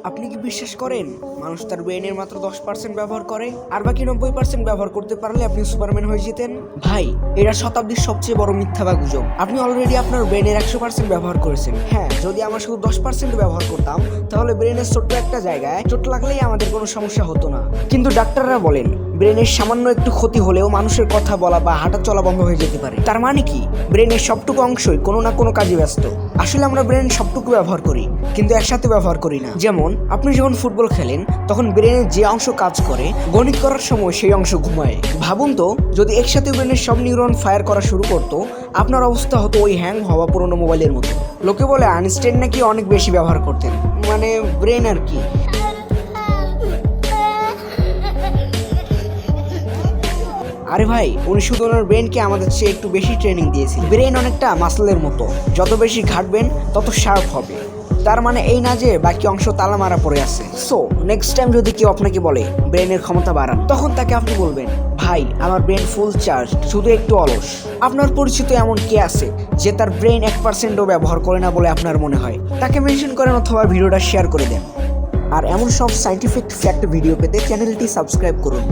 আপনি কি বিশ্বাস করেন মানুষ তার ব্রেনের মাত্র 10% ব্যবহার করে, আর বাকি 90% ব্যবহার করতে পারলে আপনি সুপারম্যান হয়ে যেতেন? ভাই, এটা শতাব্দীর সবচেয়ে বড় মিথ্যা বা গুজব। আপনি অলরেডি আপনার ব্রেনের 100% ব্যবহার করেছেন। হ্যাঁ, যদি আমরা শুধু 10% ব্যবহার করতাম, তাহলে ব্রেনের ছোট্ট একটা জায়গায় চোট লাগলেই আমাদের কোনো সমস্যা হতো না। কিন্তু ডাক্তাররা বলেন ব্রেনের সামান্য একটু ক্ষতি হলেও মানুষের কথা বলা বা হাঁটা চলা বন্ধ হয়ে যেতে পারে। তার মানে কি, ব্রেনের সবটুকু অংশই কোনো না কোনো কাজে ব্যস্ত। আসলে আমরা ব্রেন সবটুকু ব্যবহার করি, কিন্তু একসাথে ব্যবহার করি না। যেমন আপনি যখন ফুটবল খেলেন, তখন ব্রেনের যে অংশ কাজ করে, গণিত করার সময় সেই অংশ ঘুমায়। ভাবুন তো, যদি একসাথে ব্রেনের সব নিউরন ফায়ার করা শুরু করতো, আপনার অবস্থা হতো ওই হ্যাং হওয়া পুরোনো মোবাইলের মতো। লোকে বলে আইনস্টাইন নাকি অনেক বেশি ব্যবহার করতেন, মানে ব্রেন আর কি। আরে ভাই, উনি শুধু ওনার ব্রেনকে আমাদের চেয়ে একটু বেশি ট্রেনিং দিয়েছিল। ব্রেন অনেকটা মাসলের মতো, যত বেশি ঘাটবেন তত শার্প হবে। তার মানে এই না যে বাকি অংশ তালা মারা পড়ে আছে। সো নেক্সট টাইম যদি কেউ আপনাকে বলে ব্রেনের ক্ষমতা বাড়ান, তখন তাকে আপনি বলবেন, ভাই আমার ব্রেন ফুল চার্জ, শুধু একটু অলস। আপনার পরিচিত এমন কে আছে যে তার ব্রেন 1%ও ব্যবহার করে না বলে আপনার মনে হয়? তাকে মেনশন করেন অথবা ভিডিওটা শেয়ার করে দেন। আর এমন সব সাইন্টিফিক ফ্যাক্ট ভিডিও পেতে চ্যানেলটি সাবস্ক্রাইব করুন।